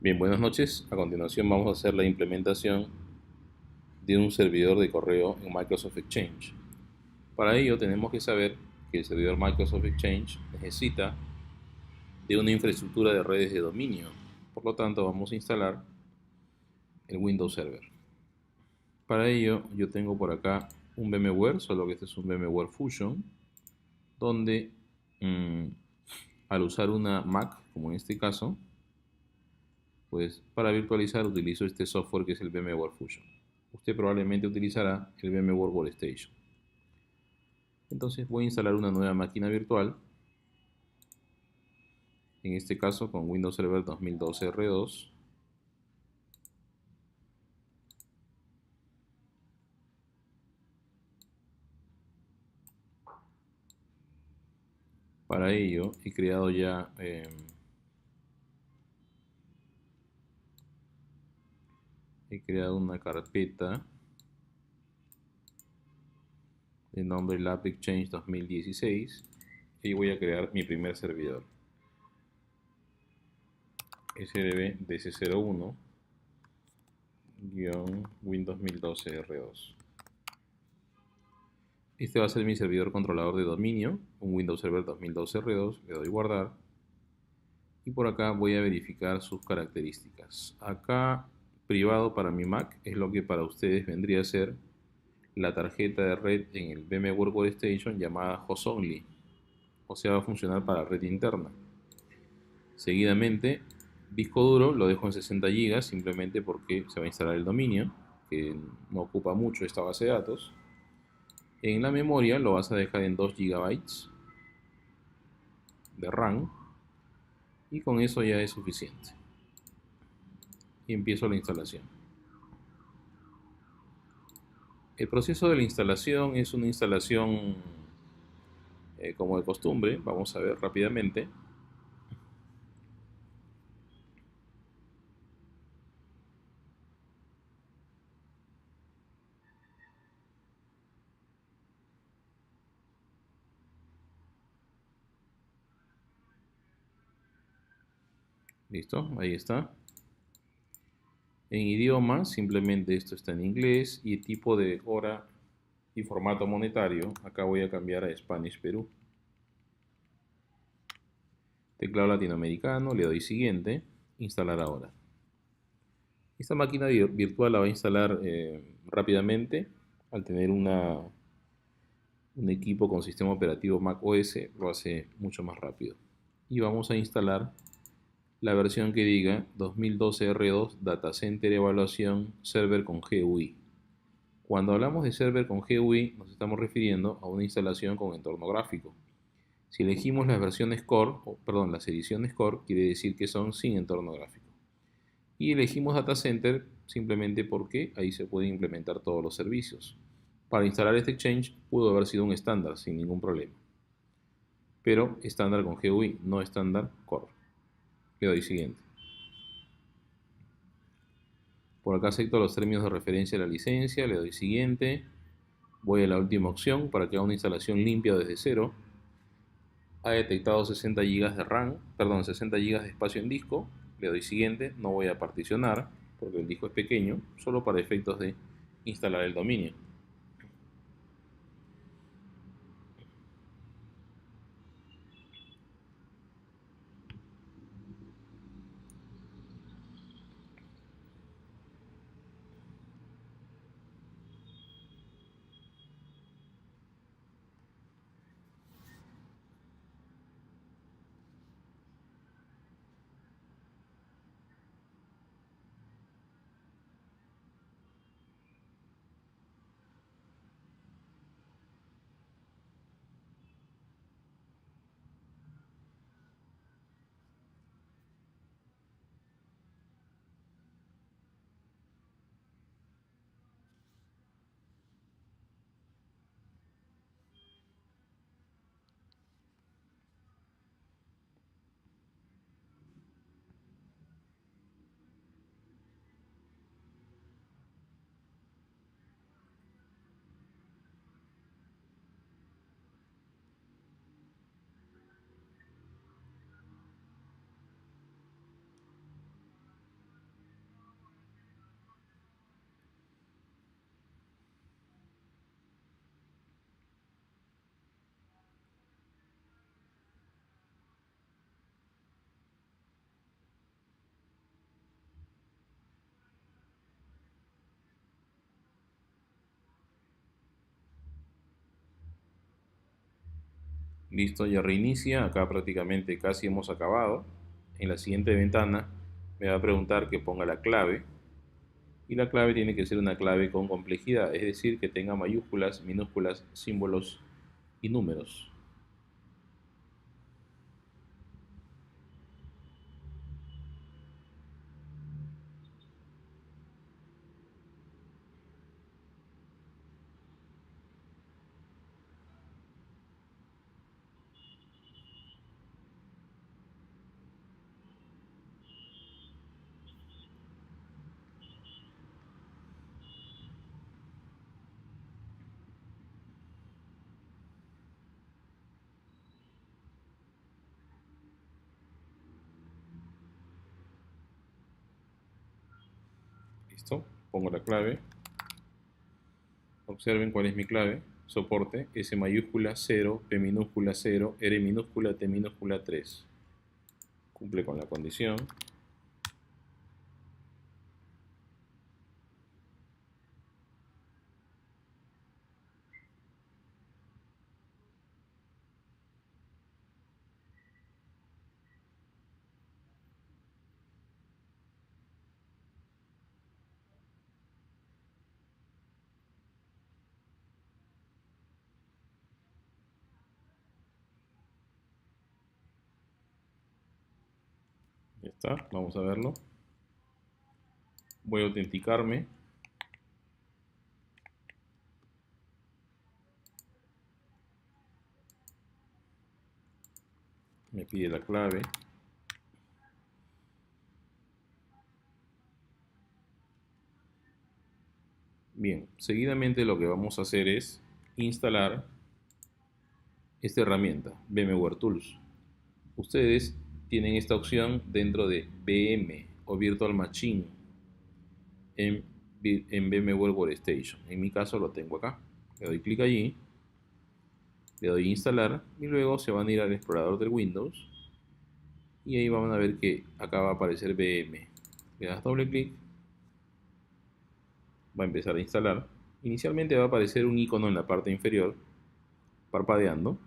Bien, buenas noches. A continuación vamos a hacer la implementación de un servidor de correo en Microsoft Exchange. Para ello tenemos que saber que el servidor Microsoft Exchange necesita de una infraestructura de redes de dominio. Por lo tanto, vamos a instalar el Windows Server. Para ello yo tengo por acá un VMware, solo que este es un VMware Fusion, donde al usar una Mac, como en este caso, pues para virtualizar utilizo este software que es el VMware Fusion. Usted probablemente utilizará el VMware Workstation. Entonces voy a instalar una nueva máquina virtual, en este caso con Windows Server 2012 R2. Para ello he creado ya una carpeta de nombre Lab Exchange 2016 y voy a crear mi primer servidor srb dc01-win 2012 R2. Este va a ser mi servidor controlador de dominio, un Windows Server 2012 R2. Le doy guardar y por acá voy a verificar sus características. Acá privado para mi Mac es lo que para ustedes vendría a ser la tarjeta de red en el VMware Workstation llamada Host Only, o sea, va a funcionar para red interna. Seguidamente, disco duro lo dejo en 60 GB simplemente porque se va a instalar el dominio, que no ocupa mucho esta base de datos. En la memoria lo vas a dejar en 2 GB de RAM y con eso ya es suficiente. Y empiezo la instalación. El proceso de la instalación es una instalación como de costumbre. Vamos a ver rápidamente. Listo, ahí está. En idioma, simplemente esto está en inglés y tipo de hora y formato monetario. Acá voy a cambiar a Spanish Perú. Teclado latinoamericano, le doy siguiente, instalar ahora. Esta máquina virtual la va a instalar rápidamente al tener un equipo con sistema operativo Mac OS, lo hace mucho más rápido. Y vamos a instalar la versión que diga 2012 R2 Data Center Evaluación Server con GUI. Cuando hablamos de server con GUI nos estamos refiriendo a una instalación con entorno gráfico. Si elegimos las versiones Core, las ediciones Core, quiere decir que son sin entorno gráfico. Y elegimos Data Center simplemente porque ahí se pueden implementar todos los servicios. Para instalar este Exchange pudo haber sido un estándar sin ningún problema. Pero estándar con GUI, no estándar Core. Le doy siguiente. Por acá acepto los términos de referencia de la licencia, le doy siguiente. Voy a la última opción para que haga una instalación limpia desde cero. Ha detectado 60 GB de RAM, 60 GB de espacio en disco. Le doy siguiente, no voy a particionar porque el disco es pequeño, solo para efectos de instalar el dominio. Listo, ya reinicia. Acá prácticamente casi hemos acabado. En la siguiente ventana me va a preguntar que ponga la clave. Y la clave tiene que ser una clave con complejidad, es decir, que tenga mayúsculas, minúsculas, símbolos y números. Listo, pongo la clave. Observen cuál es mi clave. Soporte S mayúscula 0, P minúscula 0, R minúscula, T minúscula 3. Cumple con la condición. Ya está, vamos a verlo. Voy a autenticarme. Me pide la clave. Bien, seguidamente lo que vamos a hacer es instalar esta herramienta, VMware Tools. Ustedes tienen esta opción dentro de VM o Virtual Machine en VMware Workstation. En mi caso lo tengo acá. Le doy clic allí, le doy instalar y luego se van a ir al explorador del Windows y ahí van a ver que acá va a aparecer VM. Le das doble clic, va a empezar a instalar. Inicialmente va a aparecer un icono en la parte inferior parpadeando.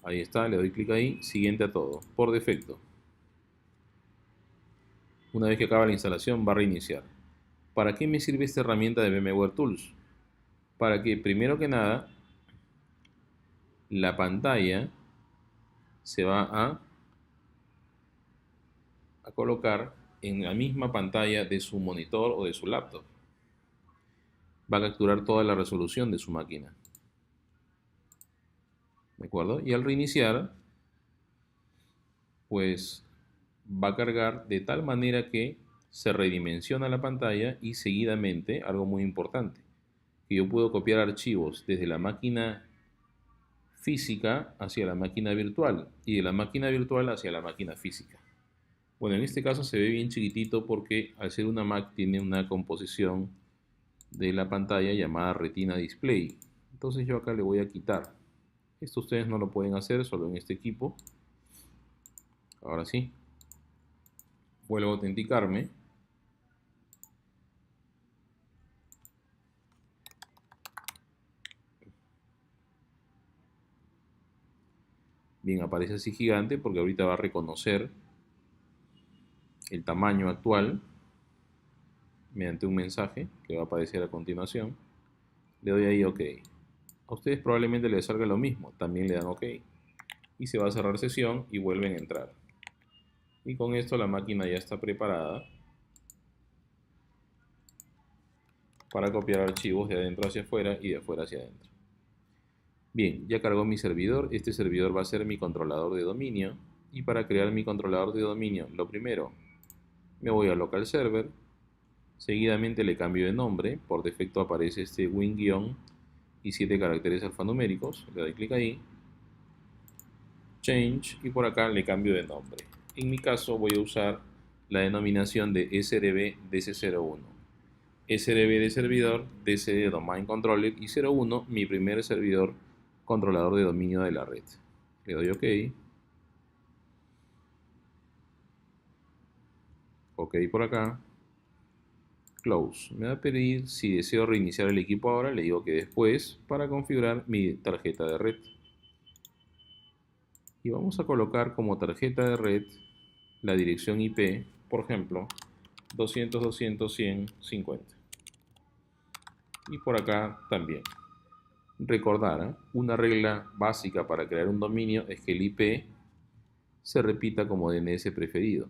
Ahí está, le doy clic ahí, siguiente a todo, por defecto. Una vez que acaba la instalación va a reiniciar. ¿Para qué me sirve esta herramienta de VMware Tools? Para que primero que nada la pantalla se va a colocar en la misma pantalla de su monitor o de su laptop. Va a capturar toda la resolución de su máquina. ¿De acuerdo? Y al reiniciar, pues va a cargar de tal manera que se redimensiona la pantalla y seguidamente, algo muy importante, que yo puedo copiar archivos desde la máquina física hacia la máquina virtual y de la máquina virtual hacia la máquina física. Bueno, en este caso se ve bien chiquitito porque al ser una Mac tiene una composición de la pantalla llamada Retina Display. Entonces yo acá le voy a quitar. Esto ustedes no lo pueden hacer solo en este equipo. Ahora sí. Vuelvo a autenticarme. Bien, aparece así gigante porque ahorita va a reconocer el tamaño actual mediante un mensaje que va a aparecer a continuación. Le doy ahí OK. A ustedes probablemente les salga lo mismo, también le dan OK. Y se va a cerrar sesión y vuelven a entrar. Y con esto la máquina ya está preparada para copiar archivos de adentro hacia afuera y de afuera hacia adentro. Bien, ya cargó mi servidor. Este servidor va a ser mi controlador de dominio. Y para crear mi controlador de dominio, lo primero, me voy a local server. Seguidamente le cambio de nombre. Por defecto aparece este win- y 7 caracteres alfanuméricos. Le doy clic ahí. Change. Y por acá le cambio de nombre. En mi caso voy a usar la denominación de SRB DC01. SRB de servidor, DC de Domain Controller y 01 mi primer servidor controlador de dominio de la red. Le doy OK. OK por acá. Close. Me va a pedir si deseo reiniciar el equipo ahora. Le digo que después para configurar mi tarjeta de red. Y vamos a colocar como tarjeta de red la dirección IP, por ejemplo, 200.200.150. Y por acá también. Recordar, una regla básica para crear un dominio es que el IP se repita como DNS preferido.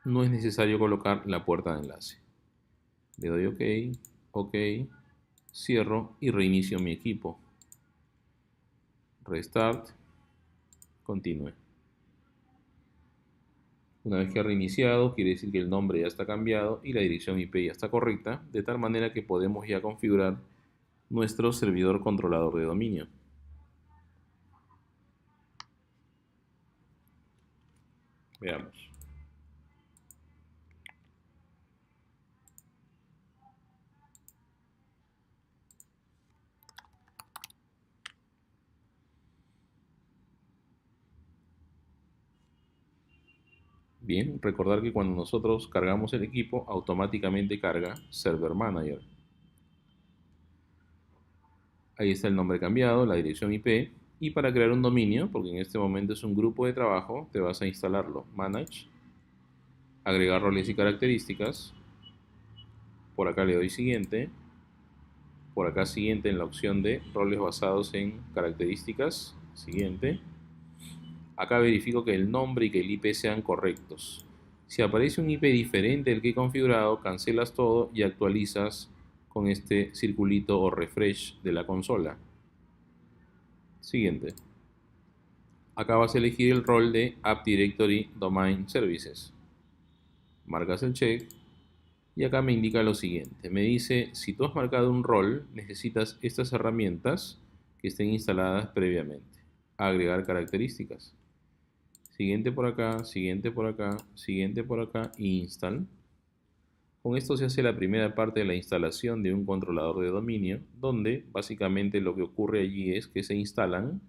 No es necesario colocar la puerta de enlace. Le doy OK, OK, cierro y reinicio mi equipo. Restart, continúe. Una vez que ha reiniciado, quiere decir que el nombre ya está cambiado y la dirección IP ya está correcta, de tal manera que podemos ya configurar nuestro servidor controlador de dominio. Veamos. Bien, recordar que cuando nosotros cargamos el equipo, automáticamente carga Server Manager. Ahí está el nombre cambiado, la dirección IP. Y para crear un dominio, porque en este momento es un grupo de trabajo, te vas a instalarlo. Manage, agregar roles y características. Por acá le doy siguiente. Por acá siguiente en la opción de roles basados en características. Siguiente. Acá verifico que el nombre y que el IP sean correctos. Si aparece un IP diferente del que he configurado, cancelas todo y actualizas con este circulito o refresh de la consola. Siguiente. Acá vas a elegir el rol de App Directory Domain Services. Marcas el check y acá me indica lo siguiente. Me dice, si tú has marcado un rol, necesitas estas herramientas que estén instaladas previamente. Agregar características. Siguiente por acá, siguiente por acá, siguiente por acá y install. Con esto se hace la primera parte de la instalación de un controlador de dominio, donde básicamente lo que ocurre allí es que se instalan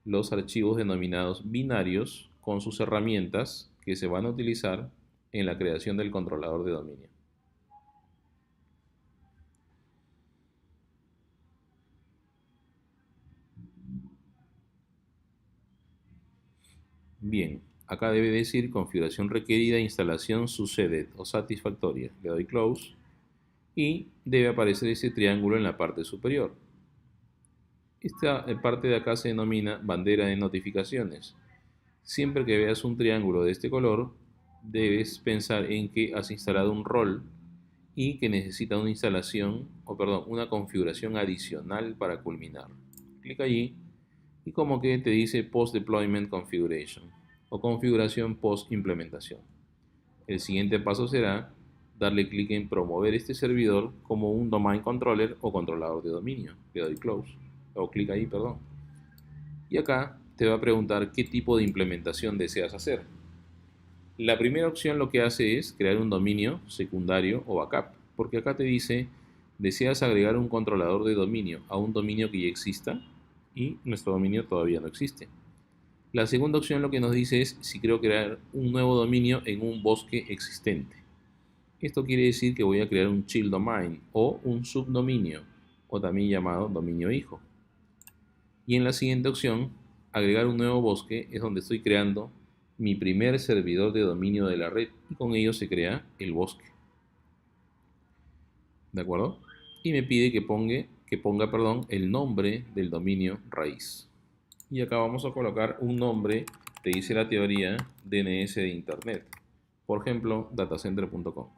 los archivos denominados binarios con sus herramientas que se van a utilizar en la creación del controlador de dominio. Bien, acá debe decir configuración requerida, instalación suceded o satisfactoria. Le doy close y debe aparecer ese triángulo en la parte superior. Esta parte de acá se denomina bandera de notificaciones. Siempre que veas un triángulo de este color, debes pensar en que has instalado un rol y que necesita una instalación, una configuración adicional para culminar. Clic allí y como que te dice Post Deployment Configuration o configuración post implementación. El siguiente paso será darle clic en promover este servidor como un domain controller o controlador de dominio. Le doy close o clic ahí, perdón. Y acá te va a preguntar qué tipo de implementación deseas hacer. La primera opción lo que hace es crear un dominio secundario o backup, porque acá te dice, deseas agregar un controlador de dominio a un dominio que ya exista y nuestro dominio todavía no existe. La segunda opción lo que nos dice es si quiero crear un nuevo dominio en un bosque existente. Esto quiere decir que voy a crear un child domain o un subdominio, o también llamado dominio hijo. Y en la siguiente opción, agregar un nuevo bosque, es donde estoy creando mi primer servidor de dominio de la red y con ello se crea el bosque. ¿De acuerdo? Y me pide que ponga el nombre del dominio raíz. Y acá vamos a colocar un nombre, te dice la teoría, DNS de Internet. Por ejemplo, datacenter.com.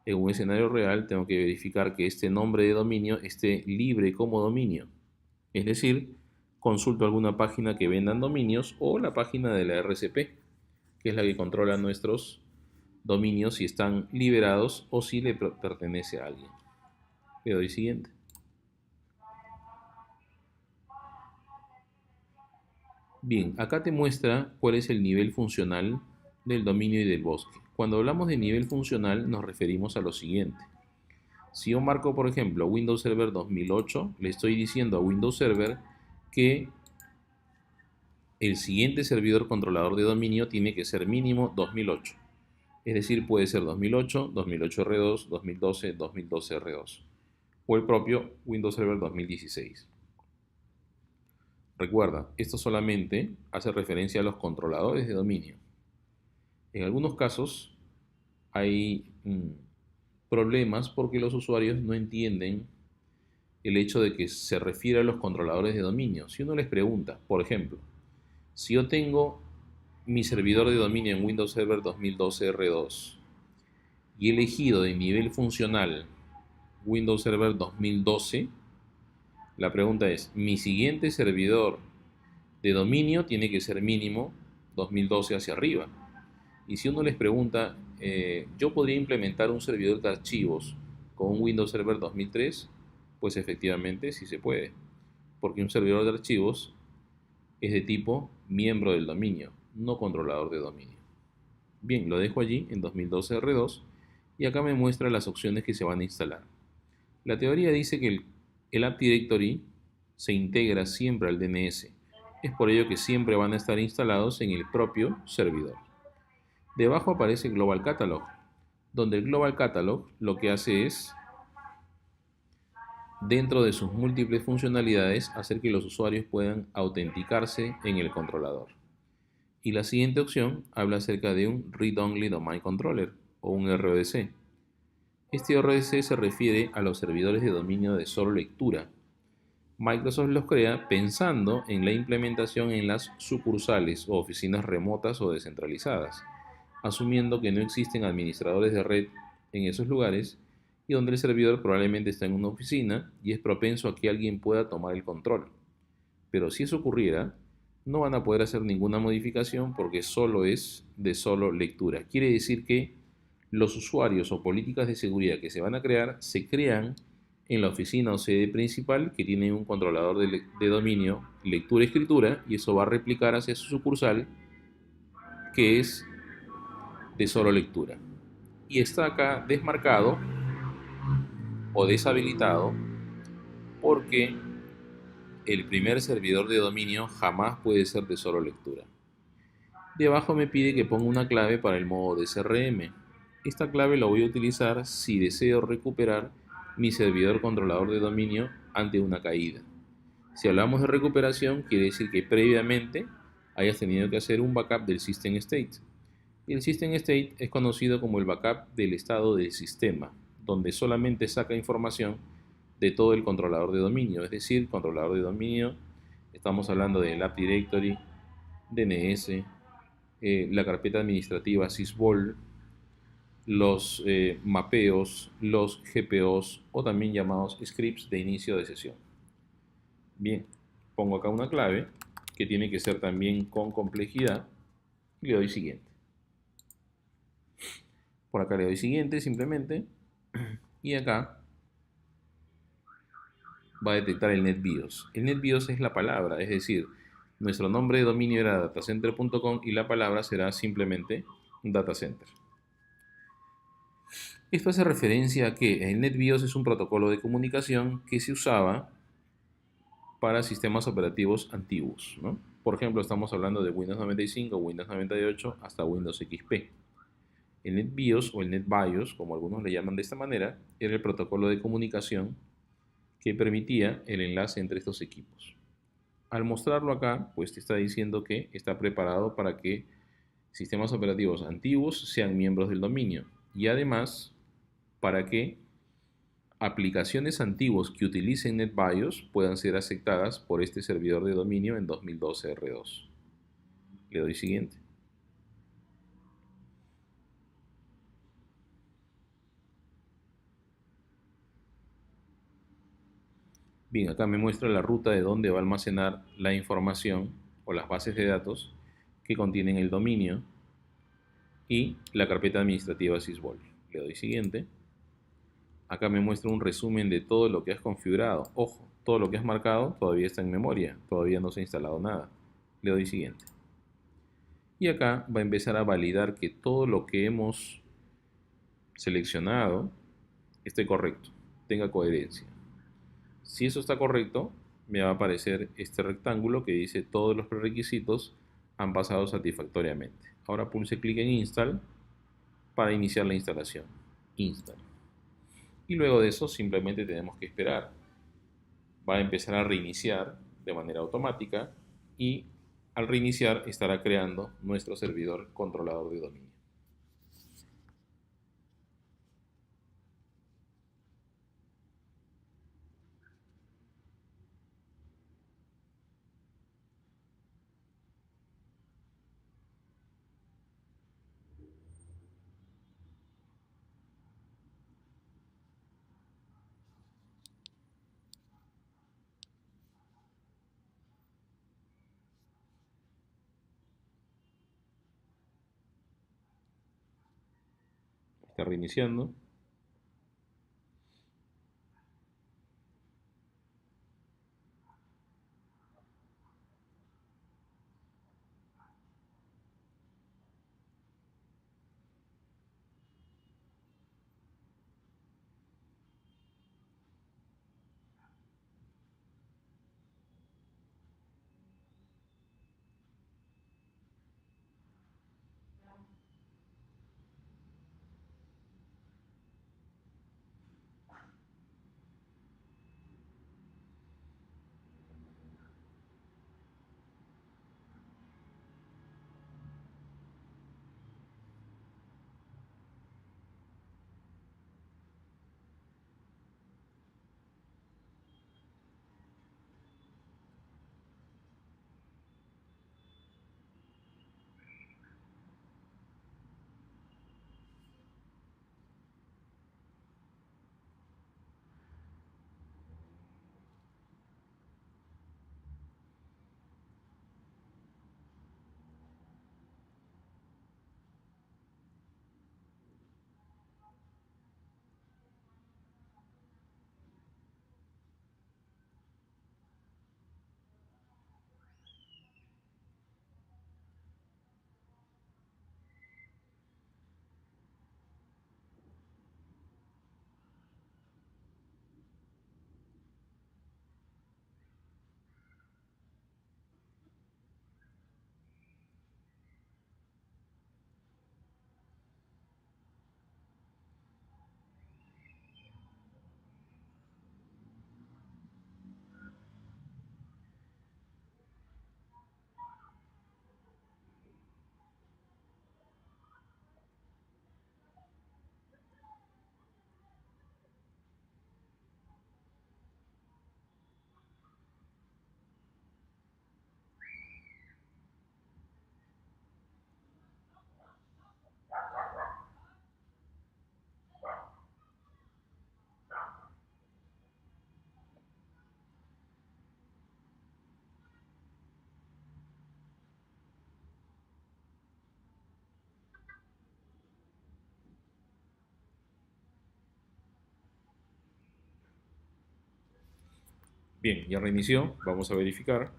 En un escenario real tengo que verificar que este nombre de dominio esté libre como dominio. Es decir, consulto alguna página que vendan dominios o la página de la RCP, que es la que controla nuestros dominios si están liberados o si le pertenece a alguien. Le doy siguiente. Bien, acá te muestra cuál es el nivel funcional del dominio y del bosque. Cuando hablamos de nivel funcional nos referimos a lo siguiente. Si yo marco, por ejemplo, Windows Server 2008, le estoy diciendo a Windows Server que el siguiente servidor controlador de dominio tiene que ser mínimo 2008. Es decir, puede ser 2008, 2008 R2, 2012, 2012 R2 o el propio Windows Server 2016. Recuerda, esto solamente hace referencia a los controladores de dominio. En algunos casos hay problemas porque los usuarios no entienden el hecho de que se refiere a los controladores de dominio. Si uno les pregunta, por ejemplo, si yo tengo mi servidor de dominio en Windows Server 2012 R2 y he elegido de nivel funcional Windows Server 2012, la pregunta es, mi siguiente servidor de dominio tiene que ser mínimo 2012 hacia arriba. Y si uno les pregunta, ¿yo podría implementar un servidor de archivos con un Windows Server 2003? Pues efectivamente sí se puede, porque un servidor de archivos es de tipo miembro del dominio, no controlador de dominio. Bien, lo dejo allí en 2012 R2 y acá me muestra las opciones que se van a instalar. La teoría dice que el App Directory se integra siempre al DNS. Es por ello que siempre van a estar instalados en el propio servidor. Debajo aparece Global Catalog, donde el Global Catalog lo que hace es, dentro de sus múltiples funcionalidades, hacer que los usuarios puedan autenticarse en el controlador. Y la siguiente opción habla acerca de un Read Only Domain Controller o un RODC. Este RODC se refiere a los servidores de dominio de solo lectura. Microsoft los crea pensando en la implementación en las sucursales o oficinas remotas o descentralizadas, asumiendo que no existen administradores de red en esos lugares y donde el servidor probablemente está en una oficina y es propenso a que alguien pueda tomar el control. Pero si eso ocurriera, no van a poder hacer ninguna modificación porque solo es de solo lectura. Quiere decir que los usuarios o políticas de seguridad que se van a crear se crean en la oficina o sede principal que tiene un controlador de dominio lectura-escritura y eso va a replicar hacia su sucursal que es de solo lectura. Y está acá desmarcado o deshabilitado porque el primer servidor de dominio jamás puede ser de solo lectura. De abajo me pide que ponga una clave para el modo de CRM. Esta clave la voy a utilizar si deseo recuperar mi servidor controlador de dominio ante una caída. Si hablamos de recuperación, quiere decir que previamente hayas tenido que hacer un backup del System State. Y el System State es conocido como el backup del estado del sistema, donde solamente saca información de todo el controlador de dominio, es decir, controlador de dominio, estamos hablando del App Directory, DNS, la carpeta administrativa sysvol, los mapeos, los GPOs o también llamados scripts de inicio de sesión. Bien, pongo acá una clave que tiene que ser también con complejidad y le doy siguiente. Por acá le doy siguiente simplemente y acá va a detectar el NetBIOS. El NetBIOS es la palabra, es decir, nuestro nombre de dominio era datacenter.com y la palabra será simplemente datacenter. Esto hace referencia a que el NetBIOS es un protocolo de comunicación que se usaba para sistemas operativos antiguos, ¿no? Por ejemplo, estamos hablando de Windows 95, Windows 98 hasta Windows XP. El NetBIOS o el NetBIOS, como algunos le llaman de esta manera, era el protocolo de comunicación que permitía el enlace entre estos equipos. Al mostrarlo acá, pues te está diciendo que está preparado para que sistemas operativos antiguos sean miembros del dominio y además para que aplicaciones antiguos que utilicen NetBIOS puedan ser aceptadas por este servidor de dominio en 2012 R2. Le doy siguiente. Bien, acá me muestra la ruta de dónde va a almacenar la información o las bases de datos que contienen el dominio y la carpeta administrativa sysvol. Le doy siguiente. Acá me muestra un resumen de todo lo que has configurado. Ojo, todo lo que has marcado todavía está en memoria, todavía no se ha instalado nada. Le doy siguiente. Y acá va a empezar a validar que todo lo que hemos seleccionado esté correcto, tenga coherencia. Si eso está correcto, me va a aparecer este rectángulo que dice todos los prerequisitos han pasado satisfactoriamente. Ahora pulse clic en Install para iniciar la instalación. Install. Y luego de eso simplemente tenemos que esperar. Va a empezar a reiniciar de manera automática y al reiniciar estará creando nuestro servidor controlador de dominio. Está reiniciando. Bien, ya reinició. Vamos a verificar.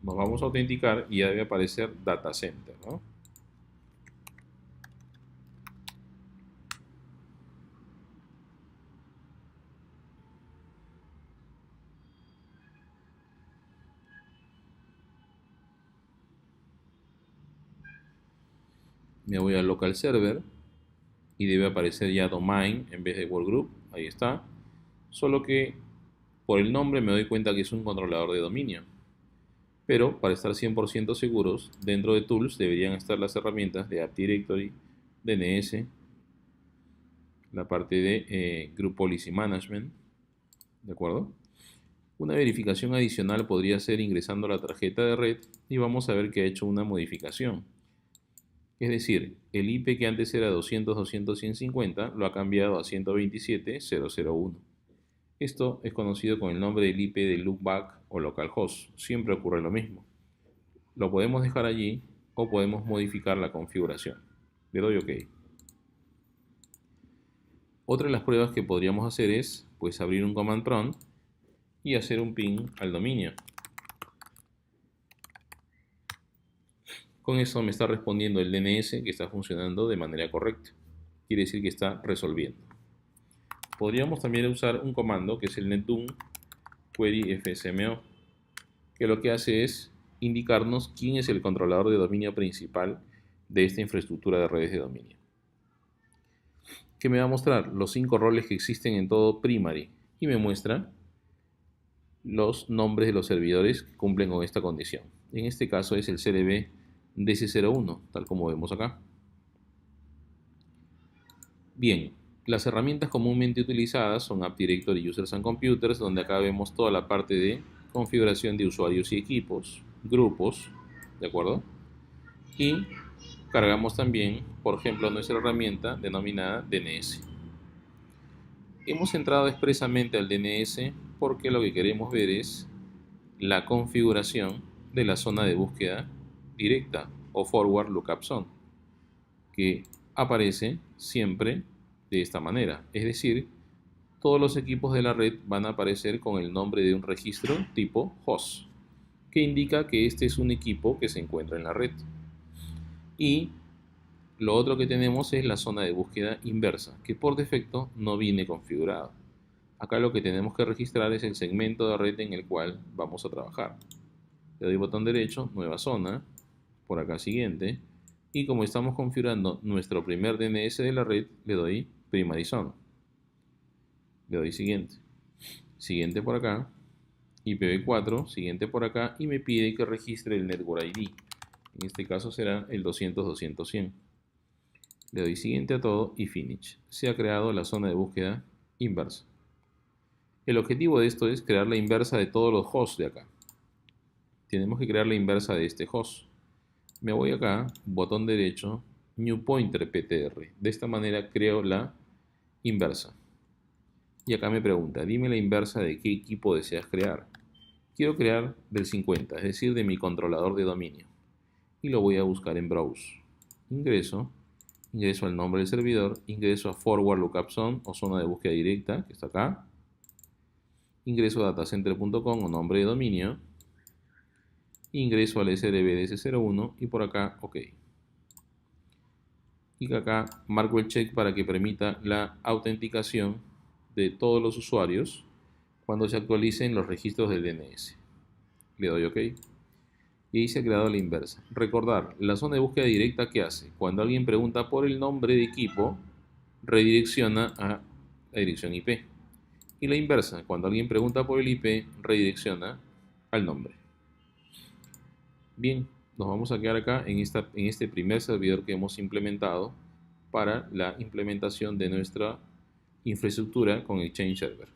Nos vamos a autenticar y ya debe aparecer Data Center, ¿no? Me voy al local server y debe aparecer ya domain en vez de workgroup. Ahí está. Solo que por el nombre me doy cuenta que es un controlador de dominio. Pero para estar 100% seguros, dentro de Tools deberían estar las herramientas de App Directory, DNS, la parte de Group Policy Management, ¿de acuerdo? Una verificación adicional podría ser ingresando a la tarjeta de red y vamos a ver que ha hecho una modificación. Es decir, el IP que antes era 200.200.150 lo ha cambiado a 127.0.0.1. Esto es conocido con el nombre del IP de loopback o localhost. Siempre ocurre lo mismo. Lo podemos dejar allí o podemos modificar la configuración. Le doy OK. Otra de las pruebas que podríamos hacer es abrir un command prompt y hacer un ping al dominio. Con eso me está respondiendo el DNS que está funcionando de manera correcta. Quiere decir que está resolviendo. Podríamos también usar un comando que es el netdoom query fsmo, que lo que hace es indicarnos quién es el controlador de dominio principal de esta infraestructura de redes de dominio. ¿Qué me va a mostrar? Los 5 roles que existen en todo primary y me muestra los nombres de los servidores que cumplen con esta condición. En este caso es el CDB DC01, tal como vemos acá. Bien, las herramientas comúnmente utilizadas son App Directory Users and Computers, donde acá vemos toda la parte de configuración de usuarios y equipos, grupos, ¿de acuerdo? Y cargamos también, por ejemplo, nuestra herramienta denominada DNS. Hemos entrado expresamente al DNS porque lo que queremos ver es la configuración de la zona de búsqueda directa o Forward Lookup Zone, que aparece siempre de esta manera. Es decir, todos los equipos de la red van a aparecer con el nombre de un registro tipo host, que indica que este es un equipo que se encuentra en la red. Y lo otro que tenemos es la zona de búsqueda inversa, que por defecto no viene configurado. Acá lo que tenemos que registrar es el segmento de red en el cual vamos a trabajar. Le doy botón derecho, nueva zona, por acá siguiente, y como estamos configurando nuestro primer DNS de la red, le doy primary zone. Le doy siguiente. Siguiente por acá, IPv4, siguiente por acá, y me pide que registre el Network ID. En este caso será el 200.200.100. Le doy siguiente a todo y finish. Se ha creado la zona de búsqueda inversa. El objetivo de esto es crear la inversa de todos los hosts de acá. Tenemos que crear la inversa de este host. Me voy acá, botón derecho, New Pointer PTR. De esta manera creo la inversa. Y acá me pregunta, dime la inversa de qué equipo deseas crear. Quiero crear del 50, es decir, de mi controlador de dominio. Y lo voy a buscar en Browse. Ingreso al nombre del servidor, ingreso a Forward Lookup Zone o zona de búsqueda directa, que está acá. Ingreso a datacenter.com o nombre de dominio. Ingreso al SDBDS01 y por acá OK. Y acá marco el check para que permita la autenticación de todos los usuarios cuando se actualicen los registros del DNS. Le doy OK. Y ahí se ha creado la inversa. Recordar, la zona de búsqueda directa, ¿qué hace? Cuando alguien pregunta por el nombre de equipo, redirecciona a la dirección IP. Y la inversa, cuando alguien pregunta por el IP, redirecciona al nombre. Bien, nos vamos a quedar acá en este primer servidor que hemos implementado para la implementación de nuestra infraestructura con Exchange Server.